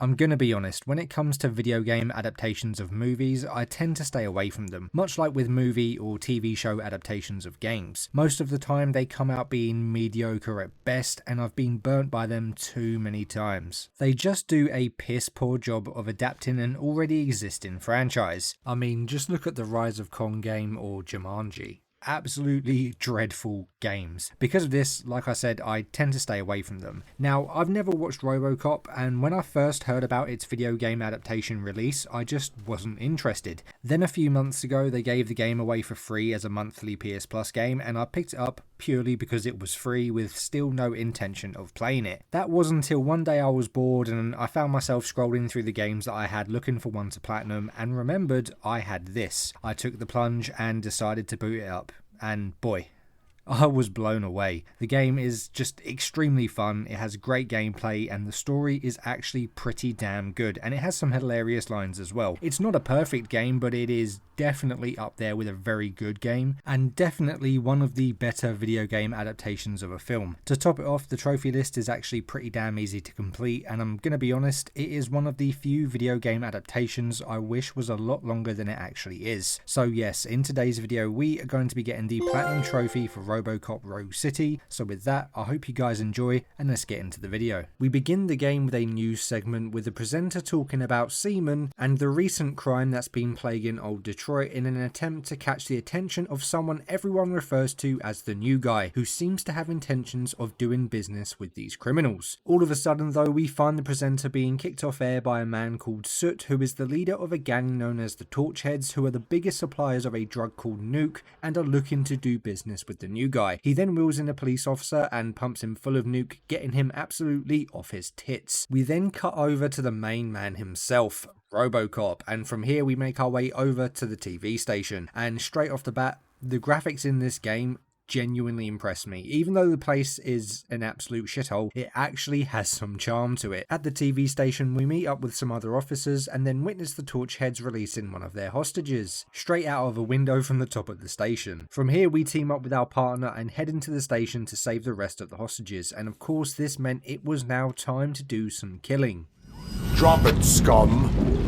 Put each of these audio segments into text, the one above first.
I'm gonna be honest, when it comes to video game adaptations of movies, I tend to stay away from them, much like with movie or TV show adaptations of games. Most of the time they come out being mediocre at best, and I've been burnt by them too many times. They just do a piss poor job of adapting an already existing franchise. I mean, just look at the Rise of Kong game or Jumanji. Absolutely dreadful games. Because of this, like I said, I tend to stay away from them. Now, I've never watched Robocop, and when I first heard about its video game adaptation release, I just wasn't interested. Then a few months ago, they gave the game away for free as a monthly PS Plus game, and I picked it up purely because it was free with still no intention of playing it. That was until one day I was bored and I found myself scrolling through the games that I had looking for one to platinum and remembered I had this. I took the plunge and decided to boot it up. And boy, I was blown away. The game is just extremely fun, it has great gameplay, and the story is actually pretty damn good, and it has some hilarious lines as well. It's not a perfect game, but it is definitely up there with a very good game, and definitely one of the better video game adaptations of a film. To top it off, the trophy list is actually pretty damn easy to complete, and I'm gonna be honest, it is one of the few video game adaptations I wish was a lot longer than it actually is. So yes, in today's video we are going to be getting the platinum trophy for Robocop Rogue City, so with that I hope you guys enjoy, and let's get into the video. We begin the game with a news segment with the presenter talking about semen and the recent crime that's been plaguing old Detroit in an attempt to catch the attention of someone everyone refers to as the new guy, who seems to have intentions of doing business with these criminals. All of a sudden though, we find the presenter being kicked off air by a man called Soot, who is the leader of a gang known as the Torchheads, who are the biggest suppliers of a drug called Nuke and are looking to do business with the new guy. He then wheels in a police officer and pumps him full of Nuke, getting him absolutely off his tits. We then cut over to the main man himself, Robocop, and from here we make our way over to the TV station, and straight off the bat, the graphics in this game genuinely impressed me. Even though the place is an absolute shithole, it actually has some charm to it. At the TV station we meet up with some other officers and then witness the Torchheads releasing one of their hostages straight out of a window from the top of the station. From here we team up with our partner and head into the station to save the rest of the hostages, and of course this meant it was now time to do some killing. Drop it, scum!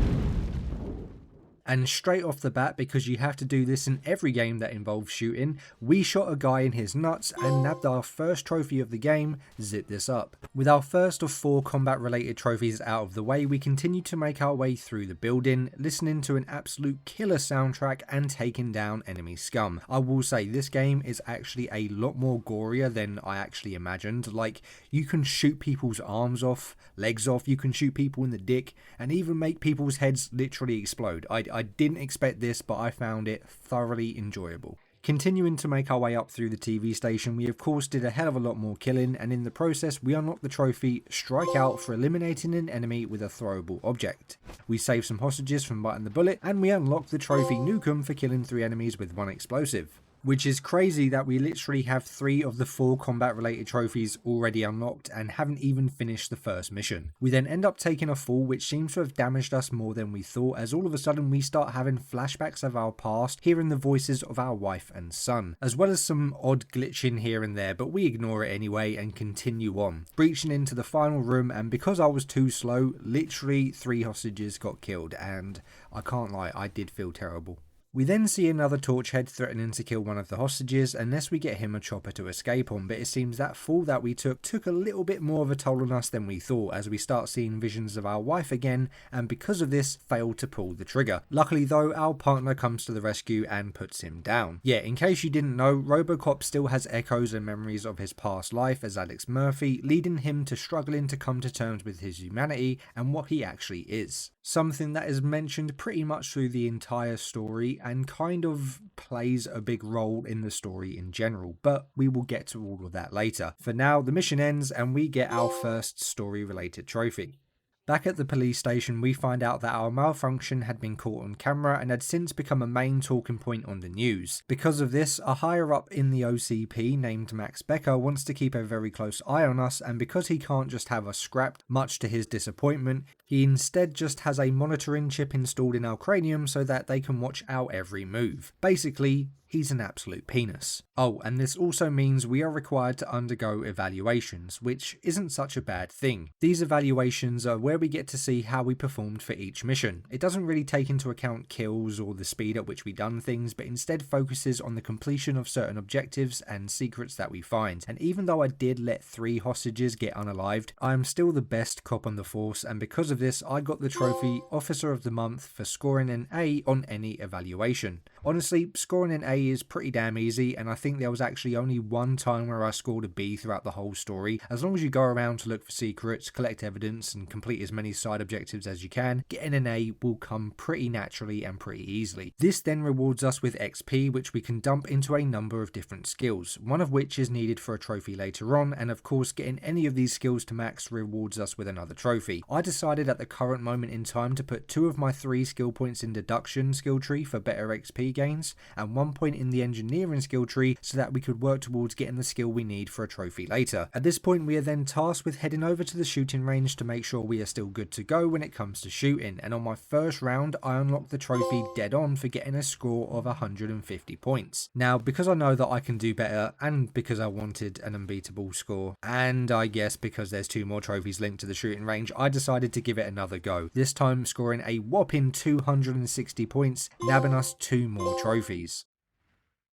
And straight off the bat, because you have to do this in every game that involves shooting, we shot a guy in his nuts and nabbed our first trophy of the game, Zip This Up. With our first of 4 combat related trophies out of the way, we continue to make our way through the building, listening to an absolute killer soundtrack and taking down enemy scum. I will say this game is actually a lot more gorier than I actually imagined. Like, you can shoot people's arms off, legs off, you can shoot people in the dick, and even make people's heads literally explode. I didn't expect this, but I found it thoroughly enjoyable. Continuing to make our way up through the TV station, we of course did a hell of a lot more killing, and in the process we unlocked the trophy Strike Out for eliminating an enemy with a throwable object. We saved some hostages from biting the bullet, and we unlocked the trophy Nukem for killing 3 enemies with 1 explosive. Which is crazy that we literally have 3 of the 4 combat related trophies already unlocked and haven't even finished the first mission. We then end up taking a fall which seems to have damaged us more than we thought, as all of a sudden we start having flashbacks of our past, hearing the voices of our wife and son, as well as some odd glitching here and there, but we ignore it anyway and continue on, breaching into the final room, and because I was too slow, literally 3 hostages got killed, and I can't lie, I did feel terrible. We then see another Torchhead threatening to kill one of the hostages unless we get him a chopper to escape on, but it seems that fall that we took a little bit more of a toll on us than we thought, as we start seeing visions of our wife again, and because of this failed to pull the trigger. Luckily though, our partner comes to the rescue and puts him down. Yeah, in case you didn't know, Robocop still has echoes and memories of his past life as Alex Murphy, leading him to struggling to come to terms with his humanity and what he actually is. Something that is mentioned pretty much through the entire story and kind of plays a big role in the story in general, but we will get to all of that later. For now, the mission ends and we get our first story related trophy. Back at the police station, we find out that our malfunction had been caught on camera and had since become a main talking point on the news. Because of this, a higher up in the OCP named Max Becker wants to keep a very close eye on us, and because he can't just have us scrapped, much to his disappointment, he instead just has a monitoring chip installed in our cranium so that they can watch our every move. Basically, He's an absolute penis. Oh, and this also means we are required to undergo evaluations, which isn't such a bad thing. These evaluations are where we get to see how we performed for each mission. It doesn't really take into account kills or the speed at which we done things, but instead focuses on the completion of certain objectives and secrets that we find. And even though I did let 3 hostages get unalived, I am still the best cop on the force, and because of this I got the trophy Officer of the Month for scoring an A on any evaluation. Honestly, scoring an A is pretty damn easy, and I think there was actually only one time where I scored a B throughout the whole story. As long as you go around to look for secrets, collect evidence, and complete as many side objectives as you can, getting an A will come pretty naturally and pretty easily. This then rewards us with XP, which we can dump into a number of different skills, one of which is needed for a trophy later on, and of course getting any of these skills to max rewards us with another trophy. I decided at the current moment in time to put 2 of my 3 skill points in deduction skill tree for better XP gains, and 1 point in the engineering skill tree so that we could work towards getting the skill we need for a trophy later. At this point we are then tasked with heading over to the shooting range to make sure we are still good to go when it comes to shooting, and on my first round I unlocked the trophy dead on for getting a score of 150 points. Now because I know that I can do better, and because I wanted an unbeatable score, and I guess because there's 2 more trophies linked to the shooting range, I decided to give it another go, this time scoring a whopping 260 points, nabbing us 2 more trophies.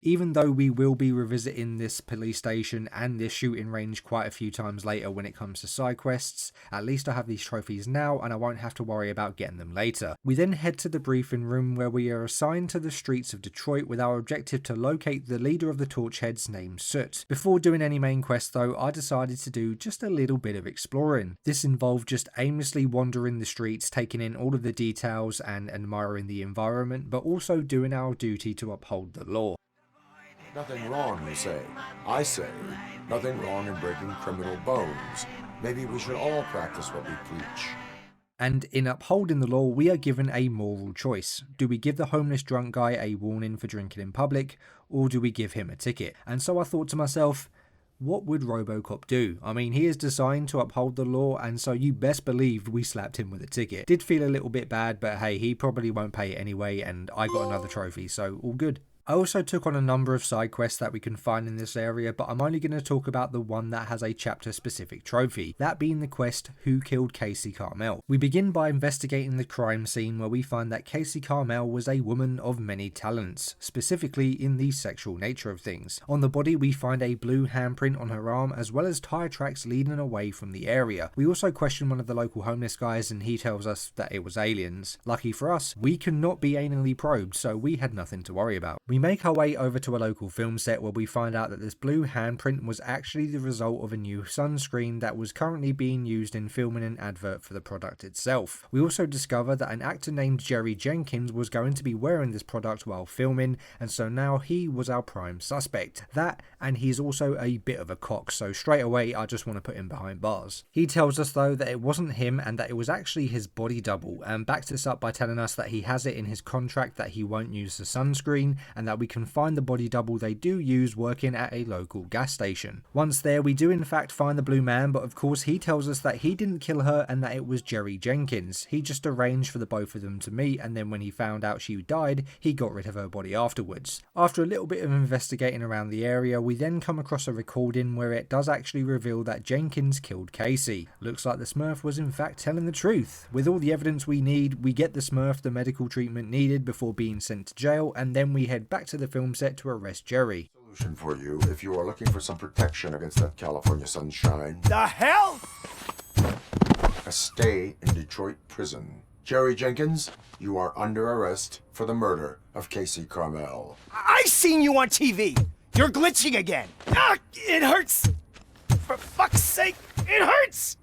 Even though we will be revisiting this police station and this shooting range quite a few times later when it comes to side quests, at least I have these trophies now and I won't have to worry about getting them later. We then head to the briefing room where we are assigned to the streets of Detroit with our objective to locate the leader of the Torchheads named Soot. Before doing any main quests though, I decided to do just a little bit of exploring. This involved just aimlessly wandering the streets, taking in all of the details and admiring the environment, but also doing our duty to uphold the law. Nothing wrong, you say. I say, nothing wrong in breaking criminal bones. Maybe we should all practice what we preach. And in upholding the law, we are given a moral choice. Do we give the homeless drunk guy a warning for drinking in public, or do we give him a ticket? And so I thought to myself, what would Robocop do? I mean, he is designed to uphold the law, and so you best believe we slapped him with a ticket. Did feel a little bit bad, but hey, he probably won't pay it anyway, and I got another trophy, so all good. I also took on a number of side quests that we can find in this area, but I'm only going to talk about the one that has a chapter specific trophy, that being the quest Who Killed Casey Carmel. We begin by investigating the crime scene where we find that Casey Carmel was a woman of many talents, specifically in the sexual nature of things. On the body we find a blue handprint on her arm as well as tire tracks leading away from the area. We also question one of the local homeless guys and he tells us that it was aliens. Lucky for us, we cannot be anally probed, so we had nothing to worry about. We make our way over to a local film set where we find out that this blue handprint was actually the result of a new sunscreen that was currently being used in filming an advert for the product itself. We also discover that an actor named Jerry Jenkins was going to be wearing this product while filming, and so now he was our prime suspect. That, and he's also a bit of a cock, so straight away I just want to put him behind bars. He tells us though that it wasn't him and that it was actually his body double, and backs this up by telling us that he has it in his contract that he won't use the sunscreen, and that we can find the body double they do use working at a local gas station. Once there, we do in fact find the blue man, but of course he tells us that he didn't kill her and that it was Jerry Jenkins. He just arranged for the both of them to meet, and then when he found out she died, he got rid of her body afterwards. After a little bit of investigating around the area, we then come across a recording where it does actually reveal that Jenkins killed Casey. Looks like the Smurf was in fact telling the truth. With all the evidence we need, we get the Smurf the medical treatment needed before being sent to jail, and then we head back to the film set to arrest Jerry. Solution for you if you are looking for some protection against that California sunshine. The hell? A stay in Detroit prison. Jerry Jenkins, you are under arrest for the murder of Casey Carmel. I seen you on TV. You're glitching again. Ah, it hurts. For fuck's sake, it hurts.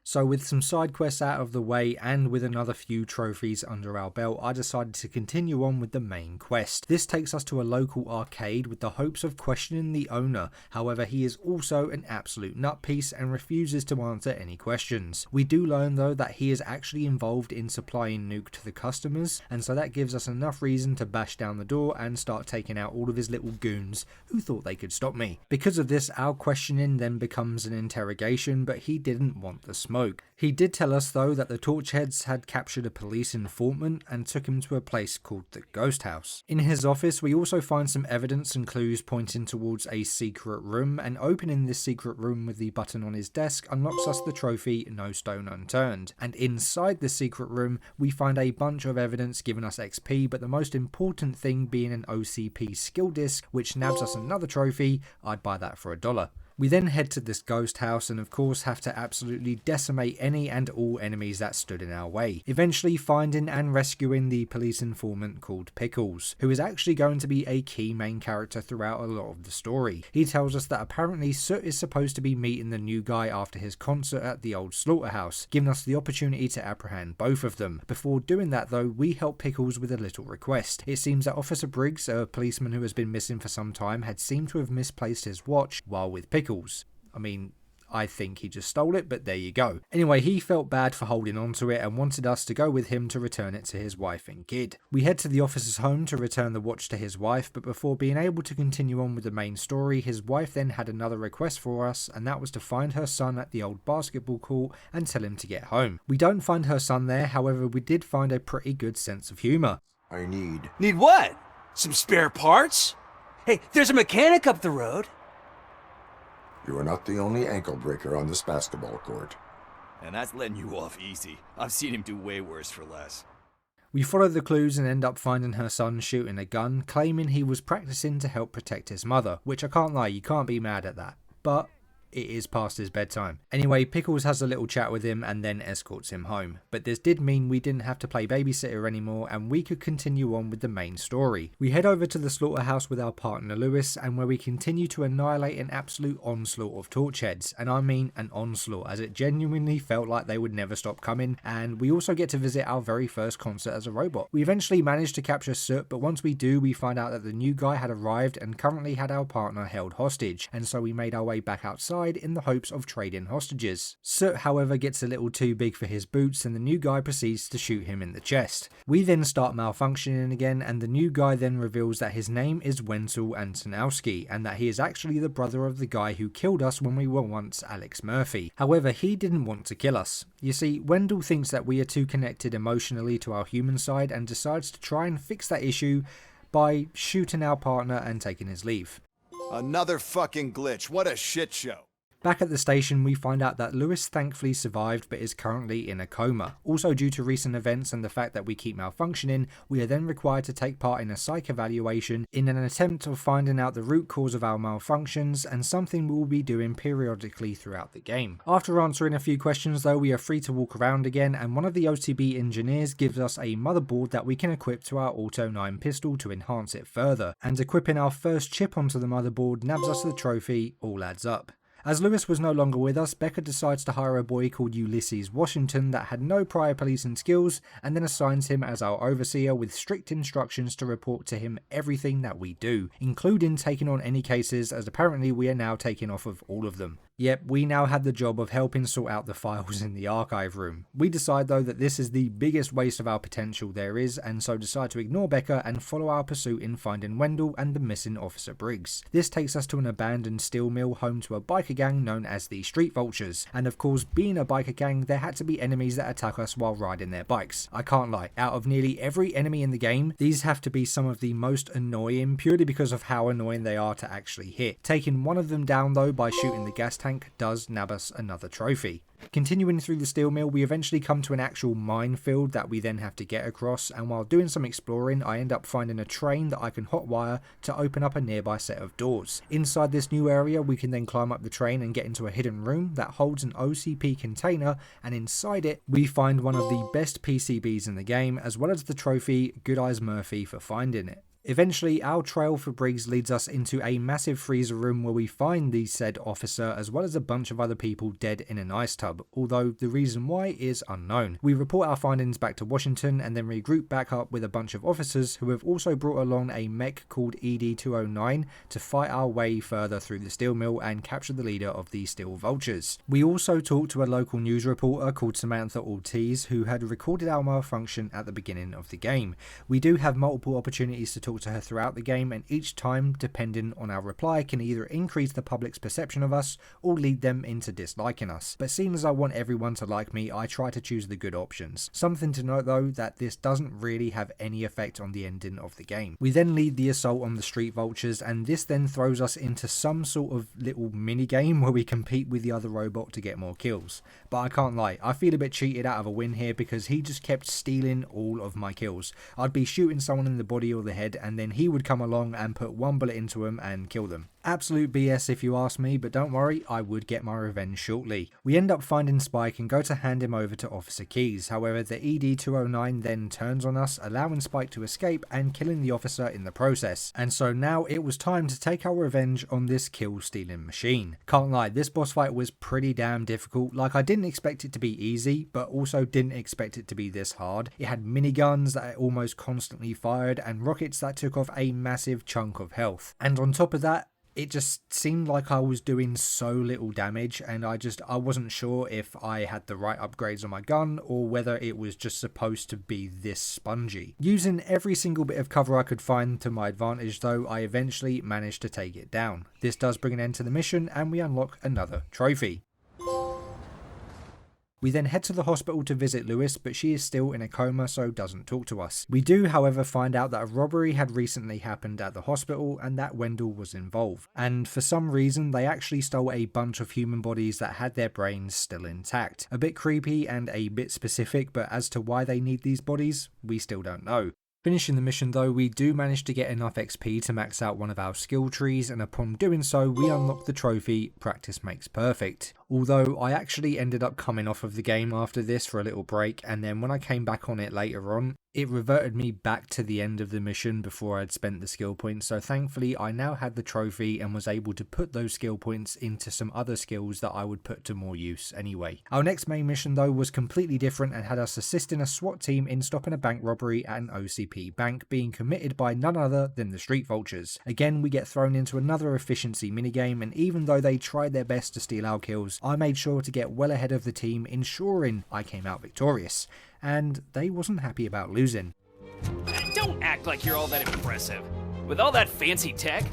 So with some side quests out of the way and with another few trophies under our belt, I decided to continue on with the main quest. This takes us to a local arcade with the hopes of questioning the owner. However, he is also an absolute nutpiece and refuses to answer any questions. We do learn though that he is actually involved in supplying nuke to the customers, and so that gives us enough reason to bash down the door and start taking out all of his little goons who thought they could stop me. Because of this, our questioning then becomes an interrogation, but he didn't want the smoke. bloke. He did tell us though that the Torchheads had captured a police informant and took him to a place called the Ghost House. In his office we also find some evidence and clues pointing towards a secret room, and opening this secret room with the button on his desk unlocks us the trophy No Stone Unturned. And inside the secret room we find a bunch of evidence giving us XP, but the most important thing being an OCP skill disc which nabs us another trophy. I'd buy that for $1. We then head to this ghost house and of course have to absolutely decimate any and all enemies that stood in our way, eventually finding and rescuing the police informant called Pickles, who is actually going to be a key main character throughout a lot of the story. He tells us that apparently Soot is supposed to be meeting the new guy after his concert at the old slaughterhouse, giving us the opportunity to apprehend both of them. Before doing that though, we help Pickles with a little request. It seems that Officer Briggs, a policeman who has been missing for some time, had seemed to have misplaced his watch while with Pickles. I mean, I think he just stole it, but there you go. Anyway, he felt bad for holding on to it and wanted us to go with him to return it to his wife and kid. We head to the officer's home to return the watch to his wife, but before being able to continue on with the main story, his wife then had another request for us, and that was to find her son at the old basketball court and tell him to get home. We don't find her son there, however we did find a pretty good sense of humour. I need... Need what? Some spare parts? Hey, there's a mechanic up the road. You are not the only ankle breaker on this basketball court. And that's letting you off easy. I've seen him do way worse for less. We follow the clues and end up finding her son shooting a gun, claiming he was practicing to help protect his mother, which I can't lie, you can't be mad at that. But it is past his bedtime. Anyway, Pickles has a little chat with him and then escorts him home. But this did mean we didn't have to play babysitter anymore and we could continue on with the main story. We head over to the slaughterhouse with our partner Lewis, and where we continue to annihilate an absolute onslaught of Torchheads. And I mean an onslaught, as it genuinely felt like they would never stop coming. And we also get to visit our very first concert as a robot. We eventually manage to capture Soot, but once we do, we find out that the new guy had arrived and currently had our partner held hostage. And so we made our way back outside in the hopes of trading hostages. Soot, however, gets a little too big for his boots and the new guy proceeds to shoot him in the chest. We then start malfunctioning again, and the new guy then reveals that his name is Wendell Antonowski and that he is actually the brother of the guy who killed us when we were once Alex Murphy. However, he didn't want to kill us. You see, Wendell thinks that we are too connected emotionally to our human side and decides to try and fix that issue by shooting our partner and taking his leave. Another fucking glitch. What a shit show. Back at the station, we find out that Lewis thankfully survived but is currently in a coma. Also, due to recent events and the fact that we keep malfunctioning, we are then required to take part in a psych evaluation in an attempt of finding out the root cause of our malfunctions, and something we will be doing periodically throughout the game. After answering a few questions though, we are free to walk around again, and one of the OTB engineers gives us a motherboard that we can equip to our Auto 9 pistol to enhance it further, and equipping our first chip onto the motherboard nabs us the trophy. All adds up. As Lewis was no longer with us, Becca decides to hire a boy called Ulysses Washington that had no prior policing skills, and then assigns him as our overseer with strict instructions to report to him everything that we do, including taking on any cases, as apparently we are now taking off of all of them. Yep, we now had the job of helping sort out the files in the archive room. We decide though that this is the biggest waste of our potential there is, and so decide to ignore Becca and follow our pursuit in finding Wendell and the missing Officer Briggs. This takes us to an abandoned steel mill home to a biker gang known as the Street Vultures, and of course, being a biker gang, there had to be enemies that attack us while riding their bikes. I can't lie, out of nearly every enemy in the game, these have to be some of the most annoying purely because of how annoying they are to actually hit. Taking one of them down though by shooting the gas tank does nab us another trophy. Continuing through the steel mill, we eventually come to an actual minefield that we then have to get across, and while doing some exploring, I end up finding a train that I can hotwire to open up a nearby set of doors. Inside this new area, we can then climb up the train and get into a hidden room that holds an OCP container, and inside it, we find one of the best PCBs in the game, as well as the trophy Good Eyes Murphy for finding it. Eventually, our trail for Briggs leads us into a massive freezer room where we find the said officer as well as a bunch of other people dead in an ice tub, although the reason why is unknown. We report our findings back to Washington and then regroup back up with a bunch of officers who have also brought along a mech called ED-209 to fight our way further through the steel mill and capture the leader of the Steel Vultures. We also talk to a local news reporter called Samantha Ortiz who had recorded our malfunction at the beginning of the game. We do have multiple opportunities to talk talk to her throughout the game, and each time, depending on our reply, can either increase the public's perception of us or lead them into disliking us. But seeing as I want everyone to like me, I try to choose the good options. Something to note though, that this doesn't really have any effect on the ending of the game. We then lead the assault on the street vultures, and this then throws us into some sort of little mini game where we compete with the other robot to get more kills. But I can't lie, I feel a bit cheated out of a win here because he just kept stealing all of my kills. I'd be shooting someone in the body or the head, and then he would come along and put one bullet into him and kill them. Absolute BS if you ask me, but don't worry, I would get my revenge shortly. We end up finding Spike and go to hand him over to Officer Keys. However, the ED-209 then turns on us, allowing Spike to escape and killing the officer in the process. And so now it was time to take our revenge on this kill-stealing machine. Can't lie, this boss fight was pretty damn difficult. Like, I didn't expect it to be easy, but also didn't expect it to be this hard. It had miniguns that almost constantly fired and rockets that took off a massive chunk of health. And on top of that, it just seemed like I was doing so little damage, and I wasn't sure if I had the right upgrades on my gun or whether it was just supposed to be this spongy. Using every single bit of cover I could find to my advantage though, I eventually managed to take it down. This does bring an end to the mission and we unlock another trophy. We then head to the hospital to visit Lewis, but she is still in a coma, so doesn't talk to us. We do, however, find out that a robbery had recently happened at the hospital and that Wendell was involved. And for some reason, they actually stole a bunch of human bodies that had their brains still intact. A bit creepy and a bit specific, but as to why they need these bodies, we still don't know. Finishing the mission though, we do manage to get enough XP to max out one of our skill trees, and upon doing so we unlock the trophy Practice Makes Perfect. Although I actually ended up coming off of the game after this for a little break, and then when I came back on it later on, it reverted me back to the end of the mission before I'd spent the skill points, so thankfully I now had the trophy and was able to put those skill points into some other skills that I would put to more use anyway. Our next main mission though was completely different and had us assisting a SWAT team in stopping a bank robbery at an OCP bank being committed by none other than the street vultures. Again, we get thrown into another efficiency minigame, and even though they tried their best to steal our kills, I made sure to get well ahead of the team, ensuring I came out victorious. And they wasn't happy about losing. Don't act like you're all that impressive. With all that fancy tech,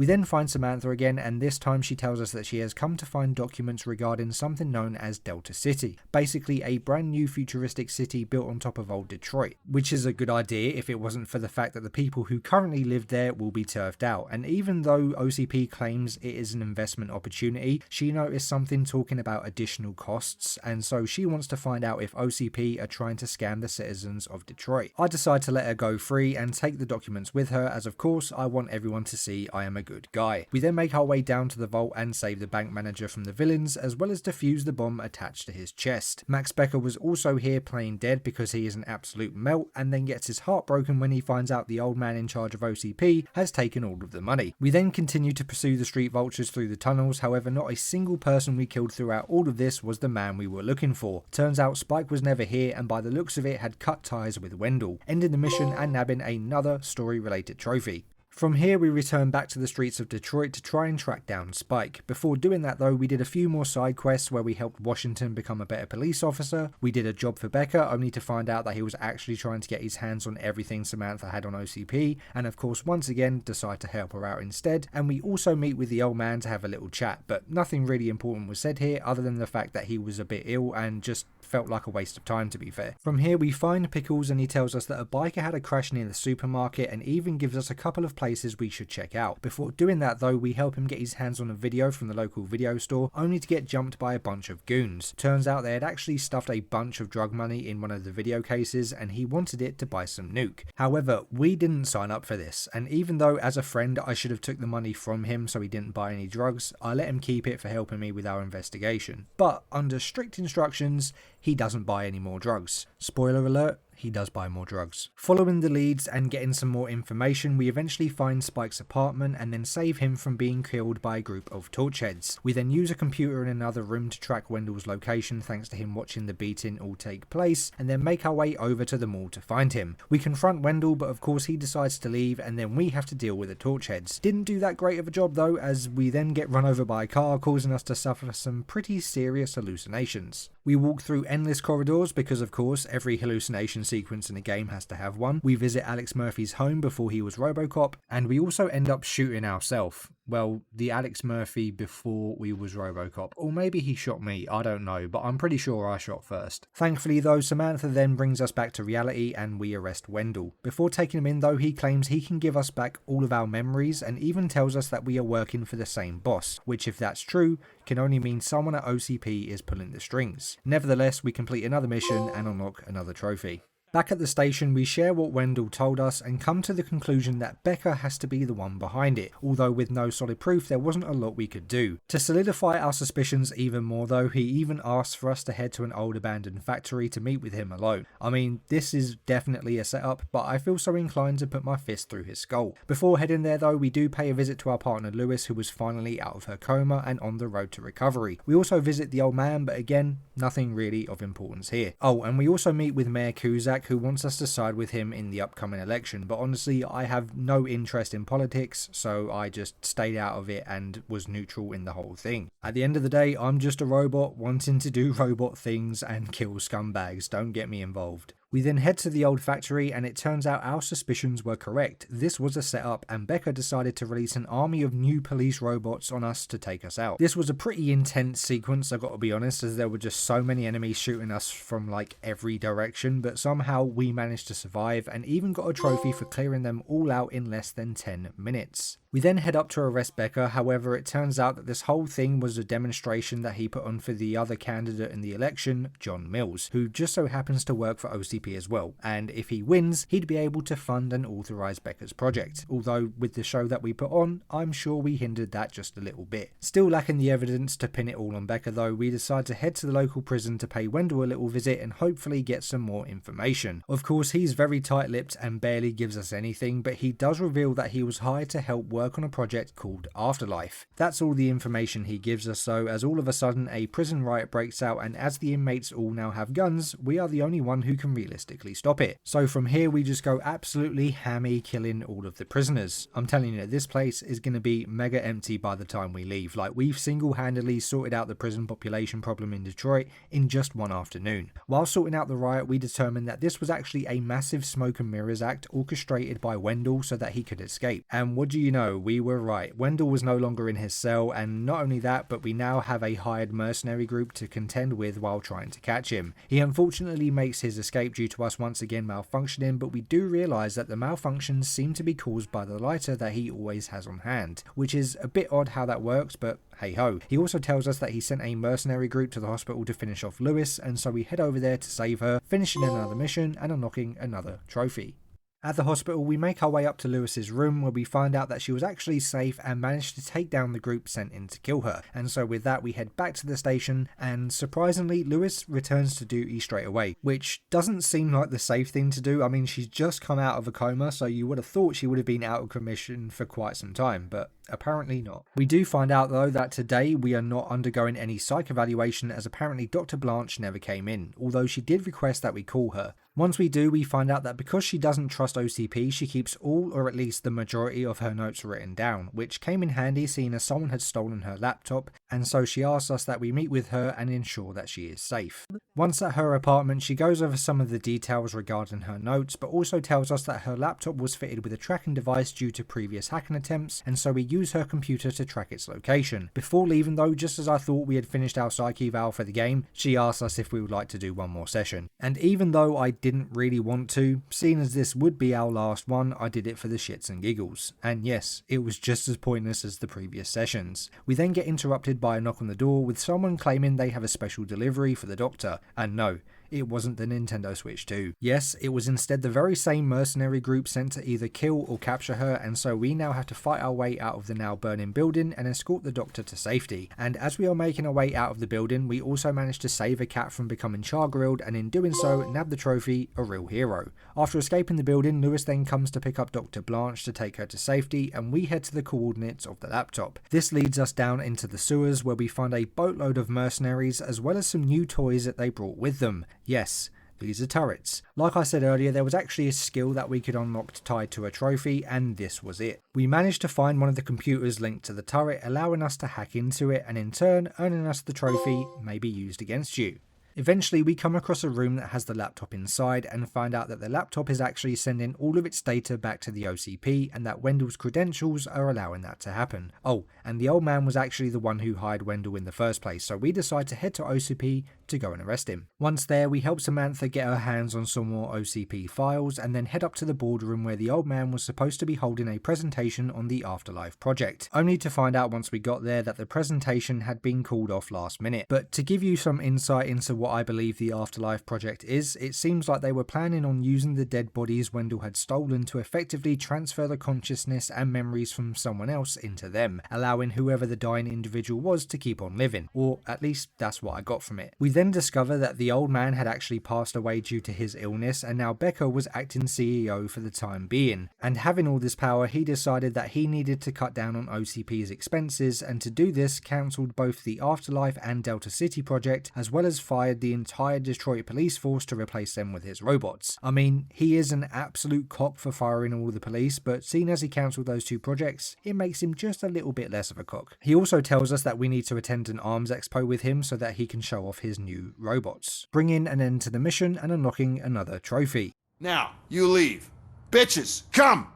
We then find Samantha again, and this time she tells us that she has come to find documents regarding something known as Delta City, basically a brand new futuristic city built on top of old Detroit, which is a good idea if it wasn't for the fact that the people who currently live there will be turfed out. And even though OCP claims it is an investment opportunity, she noticed something talking about additional costs, and so she wants to find out if OCP are trying to scam the citizens of Detroit. I decide to let her go free and take the documents with her, as of course I want everyone to see I am a good guy. We then make our way down to the vault and save the bank manager from the villains, as well as defuse the bomb attached to his chest. Max Becker was also here playing dead because he is an absolute melt, and then gets his heart broken when he finds out the old man in charge of OCP has taken all of the money. We then continue to pursue the street vultures through the tunnels, however not a single person we killed throughout all of this was the man we were looking for. Turns out Spike was never here, and by the looks of it had cut ties with Wendell, ending the mission and nabbing another story related trophy. From here we return back to the streets of Detroit to try and track down Spike. Before doing that though, we did a few more side quests where we helped Washington become a better police officer. We did a job for Becker only to find out that he was actually trying to get his hands on everything Samantha had on OCP, and of course once again decide to help her out instead. And we also meet with the old man to have a little chat, but nothing really important was said here other than the fact that he was a bit ill and just felt like a waste of time, to be fair. From here we find Pickles, and he tells us that a biker had a crash near the supermarket and even gives us a couple of places we should check out. Before doing that though, we help him get his hands on a video from the local video store, only to get jumped by a bunch of goons. Turns out they had actually stuffed a bunch of drug money in one of the video cases and he wanted it to buy some nuke. However, we didn't sign up for this, and even though as a friend I should have took the money from him so he didn't buy any drugs, I let him keep it for helping me with our investigation. But under strict instructions, he doesn't buy any more drugs. Spoiler alert, he does buy more drugs. Following the leads and getting some more information, we eventually find Spike's apartment and then save him from being killed by a group of torchheads. We then use a computer in another room to track Wendell's location thanks to him watching the beating all take place, and then make our way over to the mall to find him. We confront Wendell, but of course he decides to leave and then we have to deal with the torchheads. Didn't do that great of a job though, as we then get run over by a car, causing us to suffer some pretty serious hallucinations. We walk through endless corridors because of course every hallucination sequence in a game has to have one. We visit Alex Murphy's home before he was Robocop, and we also end up shooting ourselves. Well, the Alex Murphy before we was Robocop. Or maybe he shot me, I don't know, but I'm pretty sure I shot first. Thankfully though, Samantha then brings us back to reality and we arrest Wendell. Before taking him in though, he claims he can give us back all of our memories and even tells us that we are working for the same boss, which if that's true, can only mean someone at OCP is pulling the strings. Nevertheless, we complete another mission and unlock another trophy. Back at the station, we share what Wendell told us and come to the conclusion that Becca has to be the one behind it, although with no solid proof there wasn't a lot we could do. To solidify our suspicions even more though, he even asks for us to head to an old abandoned factory to meet with him alone. I mean, this is definitely a setup, but I feel so inclined to put my fist through his skull. Before heading there though, we do pay a visit to our partner Lewis, who was finally out of her coma and on the road to recovery. We also visit the old man, but again, nothing really of importance here. Oh, and we also meet with Mayor Cusack, who wants us to side with him in the upcoming election, but honestly I have no interest in politics, so I just stayed out of it and was neutral in the whole thing. At the end of the day, I'm just a robot wanting to do robot things and kill scumbags, don't get me involved. We then head to the old factory and it turns out our suspicions were correct. This was a setup and Becca decided to release an army of new police robots on us to take us out. This was a pretty intense sequence, I've got to be honest, as there were just so many enemies shooting us from like every direction, but somehow we managed to survive and even got a trophy for clearing them all out in less than 10 minutes. We then head up to arrest Becca, however it turns out that this whole thing was a demonstration that he put on for the other candidate in the election, John Mills, who just so happens to work for OCP as well, and if he wins, he'd be able to fund and authorise Becca's project, although with the show that we put on, I'm sure we hindered that just a little bit. Still lacking the evidence to pin it all on Becca though, we decide to head to the local prison to pay Wendell a little visit and hopefully get some more information. Of course, he's very tight-lipped and barely gives us anything, but he does reveal that he was hired to help work on a project called Afterlife. That's all the information he gives us though, as all of a sudden a prison riot breaks out and as the inmates all now have guns, we are the only one who can realistically stop it. So from here we just go absolutely hammy, killing all of the prisoners. I'm telling you, this place is going to be mega empty by the time we leave. Like, we've single-handedly sorted out the prison population problem in Detroit in just one afternoon. While sorting out the riot, we determined that this was actually a massive smoke and mirrors act orchestrated by Wendell so that he could escape. And what do you know, we were right. Wendell was no longer in his cell, and not only that, but we now have a hired mercenary group to contend with while trying to catch him. He unfortunately makes his escape due to us once again malfunctioning, but we do realise that the malfunctions seem to be caused by the lighter that he always has on hand, which is a bit odd how that works, but hey ho. He also tells us that he sent a mercenary group to the hospital to finish off Lewis, and so we head over there to save her, finishing another mission and unlocking another trophy. At the hospital, we make our way up to Lewis's room where we find out that she was actually safe and managed to take down the group sent in to kill her. And so with that, we head back to the station and surprisingly, Lewis returns to duty straight away, which doesn't seem like the safe thing to do. I mean, she's just come out of a coma, so you would have thought she would have been out of commission for quite some time, but apparently not. We do find out though that today we are not undergoing any psych evaluation, as apparently Dr. Blanche never came in, although she did request that we call her. Once we do, we find out that because she doesn't trust OCP, she keeps all or at least the majority of her notes written down, which came in handy seeing as someone had stolen her laptop, and so she asks us that we meet with her and ensure that she is safe. Once at her apartment, she goes over some of the details regarding her notes, but also tells us that her laptop was fitted with a tracking device due to previous hacking attempts, and so we use her computer to track its location. Before leaving though, just as I thought we had finished our psych eval for the game, she asked us if we would like to do one more session. And even though I didn't really want to, seeing as this would be our last one, I did it for the shits and giggles. And yes, it was just as pointless as the previous sessions. We then get interrupted by a knock on the door with someone claiming they have a special delivery for the doctor, and no, it wasn't the Nintendo Switch 2. Yes, it was instead the very same mercenary group sent to either kill or capture her, and so we now have to fight our way out of the now burning building and escort the doctor to safety. And as we are making our way out of the building, we also manage to save a cat from becoming char-grilled, and in doing so, nab the trophy, a real hero. After escaping the building, Lewis then comes to pick up Dr. Blanche to take her to safety, and we head to the coordinates of the laptop. This leads us down into the sewers where we find a boatload of mercenaries as well as some new toys that they brought with them. Yes, these are turrets. Like I said earlier, there was actually a skill that we could unlock tied to a trophy, and this was it. We managed to find one of the computers linked to the turret, allowing us to hack into it, and in turn earning us the trophy, may be used against you. Eventually we come across a room that has the laptop inside and find out that the laptop is actually sending all of its data back to the OCP and that Wendell's credentials are allowing that to happen. Oh, and the old man was actually the one who hired Wendell in the first place, so we decide to head to OCP to go and arrest him. Once there, we help Samantha get her hands on some more OCP files and then head up to the boardroom where the old man was supposed to be holding a presentation on the Afterlife project, only to find out once we got there that the presentation had been called off last minute. But to give you some insight into what I believe the Afterlife project is, it seems like they were planning on using the dead bodies Wendell had stolen to effectively transfer the consciousness and memories from someone else into them, allowing whoever the dying individual was to keep on living, or at least that's what I got from it. We then discover that the old man had actually passed away due to his illness, and now Becca was acting CEO for the time being, and having all this power he decided that he needed to cut down on OCP's expenses, and to do this cancelled both the Afterlife and Delta City project, as well as fired the entire Detroit police force to replace them with his robots. I mean, he is an absolute cock for firing all the police, but seeing as he cancelled those two projects, it makes him just a little bit less of a cock. He also tells us that we need to attend an arms expo with him so that he can show off his new robots, bringing an end to the mission and unlocking another trophy. Now, you leave. Bitches, come!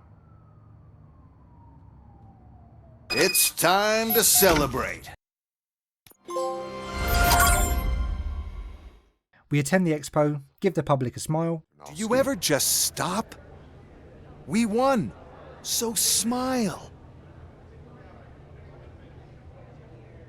It's time to celebrate. We attend the expo, give the public a smile. Do you ever just stop? We won, so smile.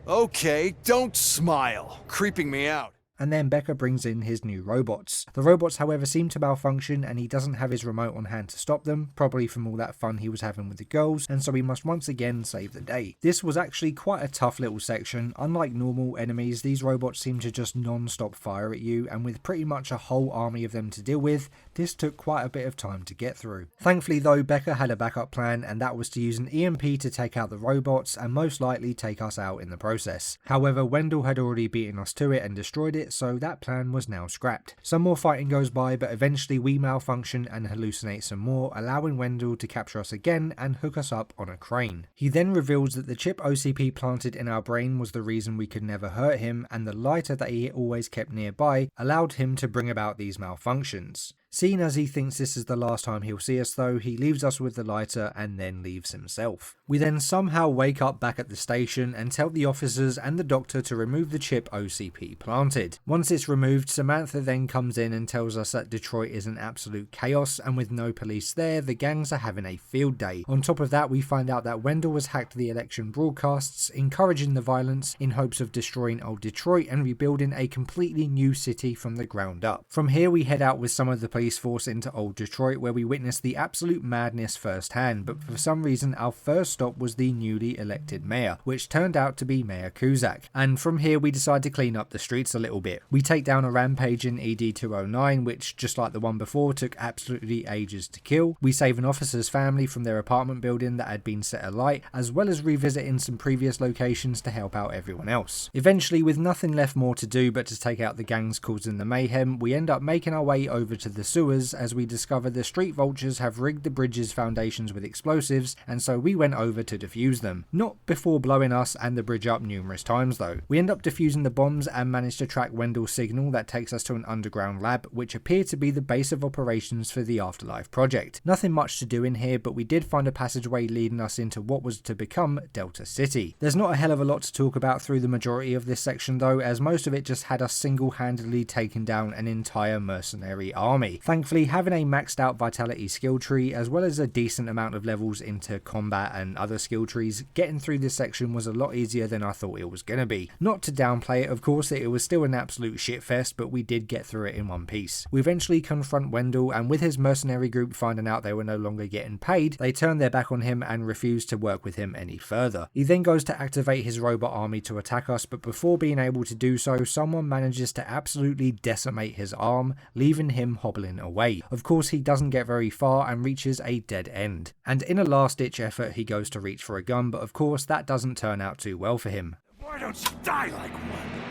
Okay, don't smile. Creeping me out. And then Becca brings in his new robots. The robots, however, seem to malfunction and he doesn't have his remote on hand to stop them, probably from all that fun he was having with the girls, and so he must once again save the day. This was actually quite a tough little section. Unlike normal enemies, these robots seem to just non-stop fire at you, and with pretty much a whole army of them to deal with, this took quite a bit of time to get through. Thankfully though, Becca had a backup plan, and that was to use an EMP to take out the robots and most likely take us out in the process. However, Wendell had already beaten us to it and destroyed it, so that plan was now scrapped. Some more fighting goes by, but eventually we malfunction and hallucinate some more, allowing Wendell to capture us again and hook us up on a crane. He then reveals that the chip OCP planted in our brain was the reason we could never hurt him, and the lighter that he always kept nearby allowed him to bring about these malfunctions. Seeing as he thinks this is the last time he'll see us though, he leaves us with the lighter and then leaves himself. We then somehow wake up back at the station and tell the officers and the doctor to remove the chip OCP planted. Once it's removed, Samantha then comes in and tells us that Detroit is an absolute chaos, and with no police there, the gangs are having a field day. On top of that, we find out that Wendell has hacked the election broadcasts, encouraging the violence in hopes of destroying old Detroit and rebuilding a completely new city from the ground up. From here we head out with some of the police force into old Detroit, where we witness the absolute madness firsthand, but for some reason our first stop was the newly elected mayor, which turned out to be Mayor Cusack, and from here we decide to clean up the streets a little bit. We take down a rampage in ED-209, which, just like the one before, took absolutely ages to kill. We save an officer's family from their apartment building that had been set alight, as well as revisiting some previous locations to help out everyone else. Eventually, with nothing left more to do but to take out the gangs causing the mayhem, we end up making our way over to the sewers as we discover the street vultures have rigged the bridge's foundations with explosives, and so we went over to defuse them. Not before blowing us and the bridge up numerous times though. We end up defusing the bombs and manage to track Wendell's signal that takes us to an underground lab, which appeared to be the base of operations for the Afterlife project. Nothing much to do in here, but we did find a passageway leading us into what was to become Delta City. There's not a hell of a lot to talk about through the majority of this section though, as most of it just had us single-handedly taking down an entire mercenary army. Thankfully, having a maxed out vitality skill tree as well as a decent amount of levels into combat and other skill trees, getting through this section was a lot easier than I thought it was going to be. Not to downplay it, of course, it was still an absolute shitfest, but we did get through it in one piece. We eventually confront Wendell, and with his mercenary group finding out they were no longer getting paid, they turn their back on him and refuse to work with him any further. He then goes to activate his robot army to attack us, but before being able to do so, someone manages to absolutely decimate his arm, leaving him hobbling away. Of course, he doesn't get very far and reaches a dead end. And in a last-ditch effort, he goes to reach for a gun, but of course that doesn't turn out too well for him. Why don't you die like one?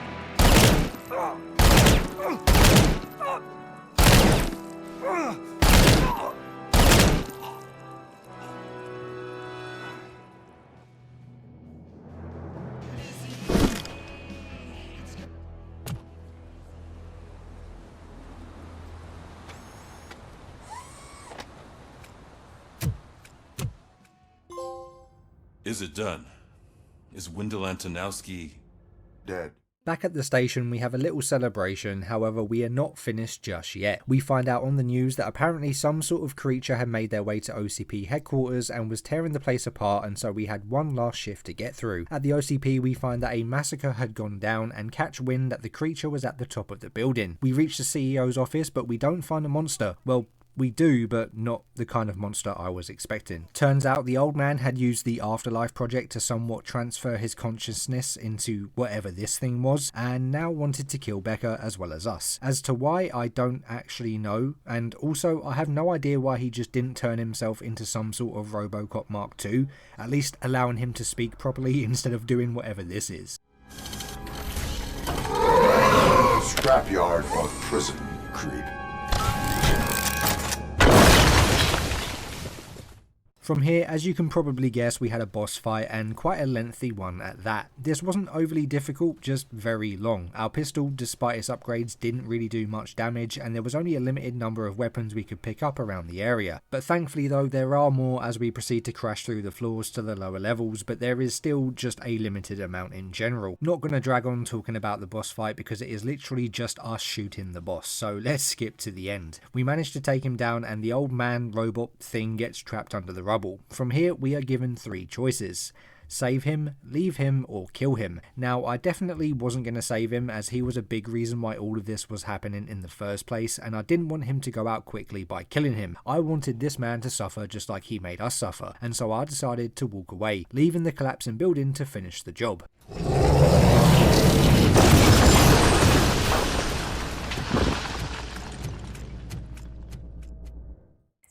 is it done? Is Wendell Antonowski Dead. Back at the station, we have a little celebration, however we are not finished just yet. We find out on the news that apparently some sort of creature had made their way to OCP headquarters and was tearing the place apart, and so we had one last shift to get through. At the OCP we find that a massacre had gone down and catch wind that the creature was at the top of the building. We reach the CEO's office but we don't find a monster. Well, we do, but not the kind of monster I was expecting. Turns out the old man had used the Afterlife project to somewhat transfer his consciousness into whatever this thing was, and now wanted to kill Becca as well as us. As to why, I don't actually know, and also I have no idea why he just didn't turn himself into some sort of Robocop Mark II, at least allowing him to speak properly instead of doing whatever this is. Scrapyard of prison, creep. From here, as you can probably guess, we had a boss fight, and quite a lengthy one at that. This wasn't overly difficult, just very long. Our pistol, despite its upgrades, didn't really do much damage, and there was only a limited number of weapons we could pick up around the area. But thankfully though, there are more as we proceed to crash through the floors to the lower levels, but there is still just a limited amount in general. Not gonna drag on talking about the boss fight because it is literally just us shooting the boss, so let's skip to the end. We managed to take him down and the old man robot thing gets trapped under the rubble. From here we are given 3 choices: save him, leave him, or kill him. Now I definitely wasn't going to save him as he was a big reason why all of this was happening in the first place, and I didn't want him to go out quickly by killing him. I wanted this man to suffer just like he made us suffer, and so I decided to walk away, leaving the collapsing building to finish the job.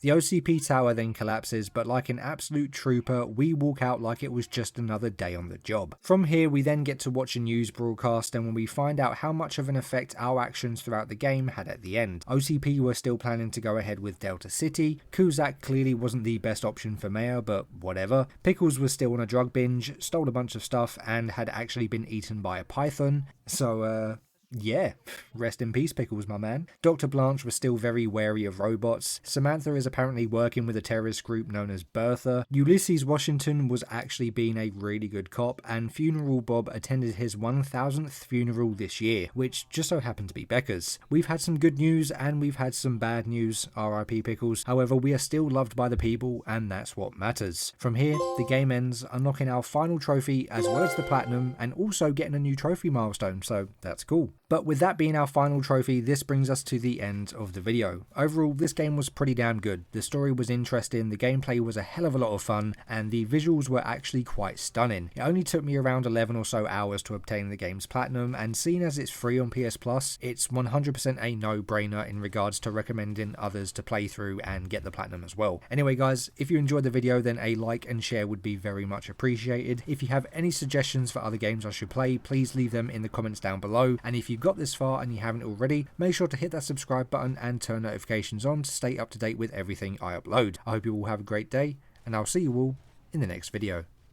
The OCP tower then collapses, but like an absolute trooper, we walk out like it was just another day on the job. From here, we then get to watch a news broadcast, and when we find out how much of an effect our actions throughout the game had at the end. OCP were still planning to go ahead with Delta City, Kuzak clearly wasn't the best option for mayor, but whatever. Pickles was still on a drug binge, stole a bunch of stuff, and had actually been eaten by a python, so yeah, rest in peace Pickles, my man. Dr. Blanche was still very wary of robots. Samantha is apparently working with a terrorist group known as Bertha. Ulysses Washington was actually being a really good cop, and Funeral Bob attended his 1000th funeral this year, which just so happened to be Becca's. We've had some good news and we've had some bad news, RIP Pickles. However, we are still loved by the people, and that's what matters. From here, the game ends, unlocking our final trophy as well as the platinum, and also getting a new trophy milestone, so that's cool. But with that being our final trophy, this brings us to the end of the video. Overall, this game was pretty damn good. The story was interesting, the gameplay was a hell of a lot of fun, and the visuals were actually quite stunning. It only took me around 11 or so hours to obtain the game's platinum, and seeing as it's free on PS Plus, it's 100% a no-brainer in regards to recommending others to play through and get the platinum as well. Anyway guys, if you enjoyed the video, then a like and share would be very much appreciated. If you have any suggestions for other games I should play, please leave them in the comments down below, and if you've got this far and you haven't already, make sure to hit that subscribe button and turn notifications on to stay up to date with everything I upload. I hope you all have a great day, and I'll see you all in the next video.